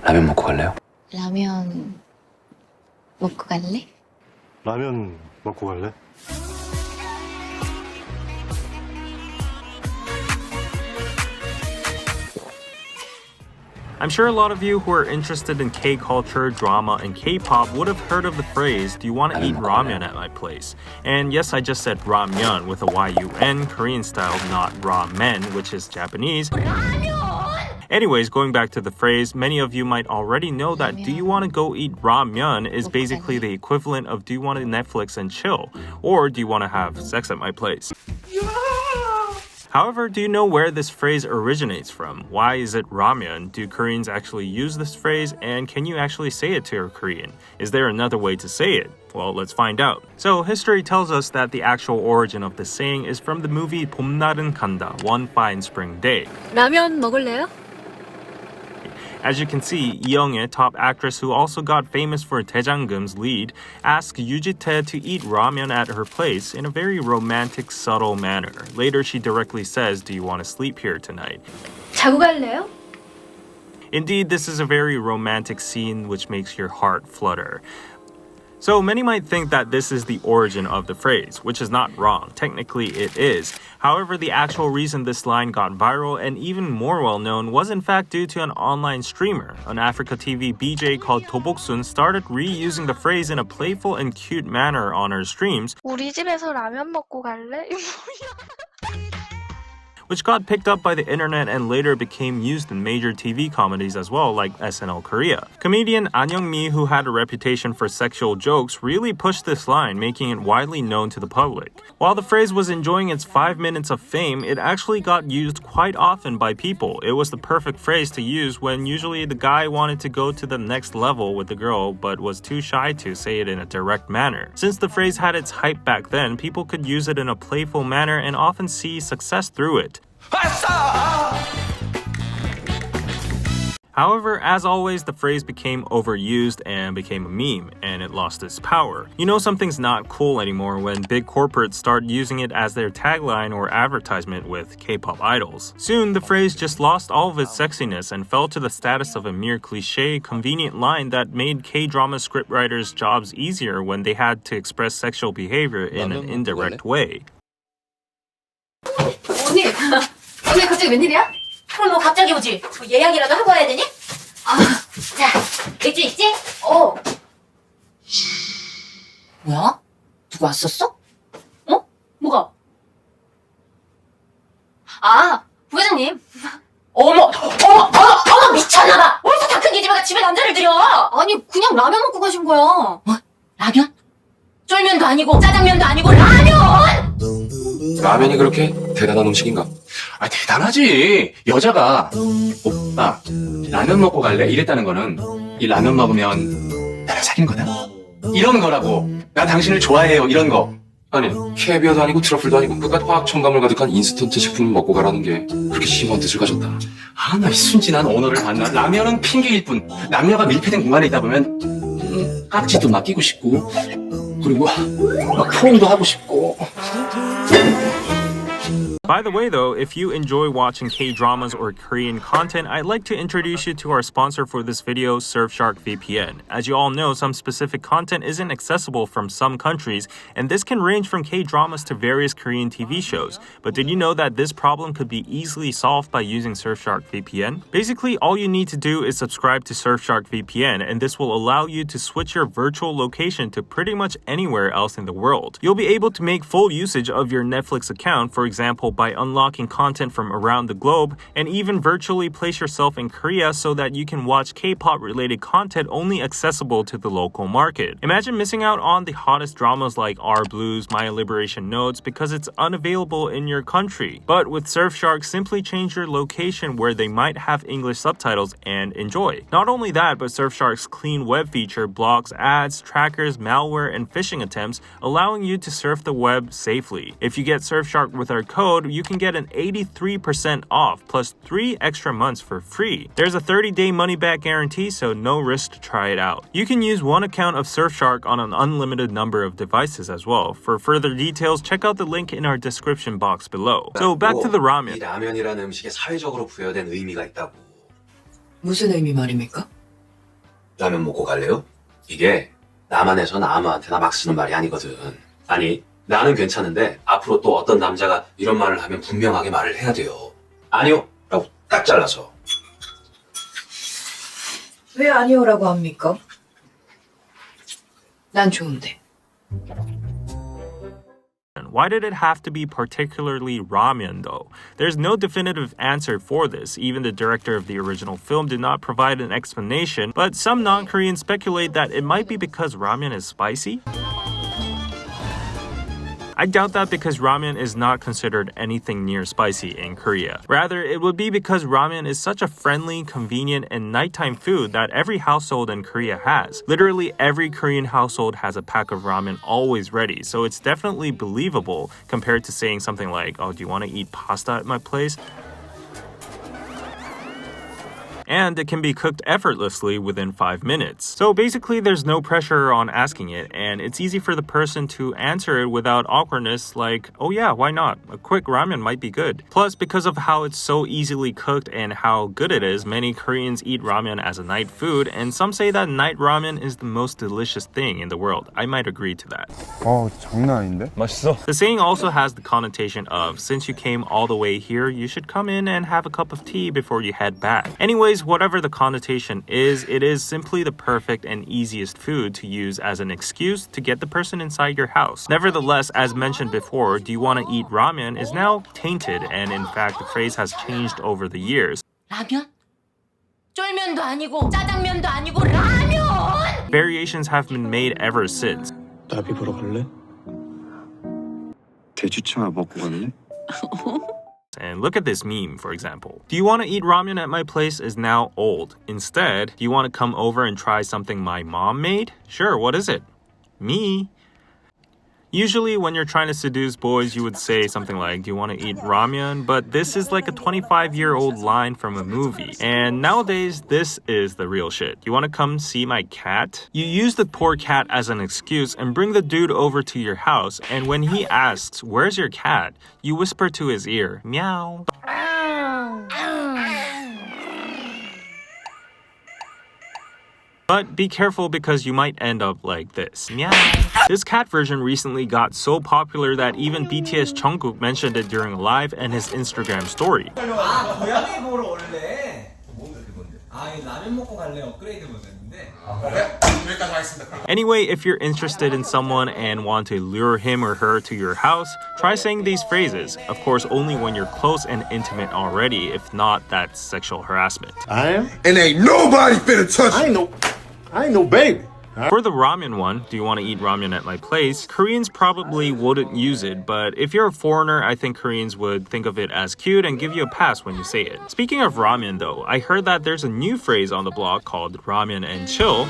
라면 먹고 갈래요? 라면 먹고 갈래? 라면 먹고 갈래? I'm sure a lot of you who are interested in K-culture, drama, and K-pop would have heard of the phrase, do you want to eat ramen at my place? And yes, I just said ramyeon with a Y-U-N, Korean style, not ramen, which is Japanese. Anyways, going back to the phrase, many of you might already know that do you want to go eat ramyeon is basically the equivalent of do you want to Netflix and chill? Or do you want to have sex at my place? However, do you know where this phrase originates from? Why is it ramyeon? Do Koreans actually use this phrase? And can you actually say it to a Korean? Is there another way to say it? Well, let's find out. So, history tells us that the actual origin of this saying is from the movie 봄날은 간다, One Fine Spring Day. 라면 먹을래요? As you can see, Lee Young-ae, top actress who also got famous for 대장금's lead, asked Yoo Ji-tae to eat ramen at her place in a very romantic, subtle manner. Later, she directly says, do you want to sleep here tonight? 자고 갈래요? Indeed, this is a very romantic scene which makes your heart flutter. So many might think that this is the origin of the phrase, which is not wrong. Technically, it is. However, the actual reason this line got viral and even more well-known was in fact due to an online streamer. An Africa TV BJ called Toboksun started reusing the phrase in a playful and cute manner on her streams, 우리 집에서 라면 먹고 갈래? 이거 뭐야? which got picked up by the internet and later became used in major TV comedies as well, like SNL Korea. Comedian An Young-mi, who had a reputation for sexual jokes, really pushed this line, making it widely known to the public. While the phrase was enjoying its 5 minutes of fame, it actually got used quite often by people. It was the perfect phrase to use when usually the guy wanted to go to the next level with the girl but was too shy to say it in a direct manner. Since the phrase had its hype back then, people could use it in a playful manner and often see success through it. However, as always, the phrase became overused and became a meme, and it lost its power. You know something's not cool anymore when big corporates start using it as their tagline or advertisement with K-pop idols. Soon, the phrase just lost all of its sexiness and fell to the status of a mere cliché, convenient line that made K-drama scriptwriters' jobs easier when they had to express sexual behavior in an indirect way. 언니, 언니 갑자기 웬일이야? 그럼 뭐 갑자기 오지? 뭐 예약이라도 하고 와야 되니? 자, 맥주 있지? 뭐야? 누구 왔었어? 뭐가? 부회장님. 어머, 미쳤나봐! 어디서 다 큰 기집애가 집에 남자를 들여? 아니, 그냥 라면 먹고 가신 거야. 라면? 쫄면도 아니고, 짜장면도 아니고, 라면! 라면이 그렇게 대단한 음식인가? 대단하지. 여자가 오빠 라면 먹고 갈래? 이랬다는 거는 이 라면 먹으면 나랑 사귄 거다. 이런 거라고. 나 당신을 좋아해요. 이런 거. 아니, 캐비어도 아니고 트러플도 아니고 그깟 화학 첨가물 가득한 인스턴트 식품을 먹고 가라는 게 그렇게 심한 뜻을 가졌다. 나 이 순진한 언어를 봤나? 라면은 핑계일 뿐. 남녀가 밀폐된 공간에 있다 보면 깍지도 막 끼고 싶고 그리고 막 포옹도 하고 싶고. By the way though, if you enjoy watching K-dramas or Korean content, I'd like to introduce you to our sponsor for this video, Surfshark VPN. As you all know, some specific content isn't accessible from some countries, and this can range from K-dramas to various Korean TV shows. But did you know that this problem could be easily solved by using Surfshark VPN? Basically, all you need to do is subscribe to Surfshark VPN, and this will allow you to switch your virtual location to pretty much anywhere else in the world. You'll be able to make full usage of your Netflix account, for example, by unlocking content from around the globe, and even virtually place yourself in Korea so that you can watch K-pop related content only accessible to the local market. Imagine missing out on the hottest dramas like Our Blues, My Liberation Notes because it's unavailable in your country. But with Surfshark, simply change your location where they might have English subtitles and enjoy. Not only that, but Surfshark's clean web feature blocks ads, trackers, malware, and phishing attempts, allowing you to surf the web safely. If you get Surfshark with our code, you can get an 83% off plus 3 extra months for free. There's a 30-day money-back guarantee, so no risk to try it out. You can use one account of Surfshark on an unlimited number of devices as well. For further details, check out the link in our description box below. So back to the ramen. 이 라면이라는 음식에 사회적으로 부여된 의미가 있다고. 무슨 의미 말입니까? 라면 먹고 갈래요? 이게 나만 해서 아무한테나 막 쓰는 말이 아니거든. 아니, 나는 괜찮은데 앞으로 또 어떤 남자가 이런 말을 하면 분명하게 말을 해야 돼요. 아니요 라고 딱 잘라서. 왜 아니오라고 합니까? 난 좋은데. Why did it have to be particularly ramen though? There's no definitive answer for this. Even the director of the original film did not provide an explanation, but some non-Koreans speculate that it might be because ramen is spicy. I doubt that because ramen is not considered anything near spicy in Korea. Rather, it would be because ramen is such a friendly, convenient, and nighttime food that every household in Korea has. Literally every Korean household has a pack of ramen always ready, so it's definitely believable compared to saying something like, oh, do you want to eat pasta at my place? And it can be cooked effortlessly within 5 minutes. So basically there's no pressure on asking it, and it's easy for the person to answer it without awkwardness like, oh yeah, why not? A quick ramen might be good. Plus, because of how it's so easily cooked and how good it is, many Koreans eat ramen as a night food, and some say that night ramen is the most delicious thing in the world. I might agree to that. 장난 아닌데? 맛있어. The saying also has the connotation of, since you came all the way here, you should come in and have a cup of tea before you head back. Anyways, whatever the connotation is, it is simply the perfect and easiest food to use as an excuse to get the person inside your house. Nevertheless, as mentioned before, do you want to eat ramen is now tainted, and in fact the phrase has changed over the years. 라면? 쫄면도 아니고 짜장면도 아니고 라면! Variations have been made ever since. 나비 보러 갈래? 돼지치마 먹고 갈래? And look at this meme, for example. Do you want to eat ramen at my place is now old. Instead, do you want to come over and try something my mom made? Sure, what is it? Me. Usually when you're trying to seduce boys, you would say something like, do you want to eat ramen? But this is like a 25-year-old line from a movie. And nowadays, this is the real shit. You want to come see my cat? You use the poor cat as an excuse and bring the dude over to your house. And when he asks, where's your cat? You whisper to his ear, meow. But be careful because you might end up like this. Meow. This cat version recently got so popular that even BTS Jungkook mentioned it during a live and his Instagram story. 고양이 보러 올래. 뭔데 그건데? 라면 먹고 갈래 업그레이드 버전인데. 그래? 여기까지 하겠습니다. Anyway, if you're interested in someone and want to lure him or her to your house, try saying these phrases. Of course, only when you're close and intimate already. If not, that's sexual harassment. I am? And ain't nobody finna touch you. I ain't no baby. For the ramen one, do you want to eat ramen at my place? Koreans probably wouldn't use it, but if you're a foreigner, I think Koreans would think of it as cute and give you a pass when you say it. Speaking of ramen though, I heard that there's a new phrase on the blog called ramen and chill.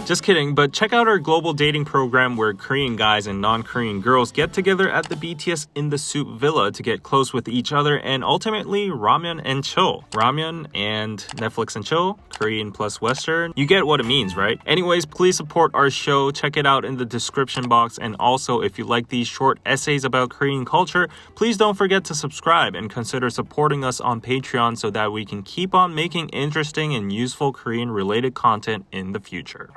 Just kidding, but check out our global dating program where Korean guys and non-Korean girls get together at the BTS in the Soup Villa to get close with each other and ultimately ramen and chill. Ramen and Netflix and chill, Korean plus Western. You get what it means, right? Anyways, please support our show. Check it out in the description box. And also, if you like these short essays about Korean culture, please don't forget to subscribe and consider supporting us on Patreon so that we can keep on making interesting and useful Korean related content in the future.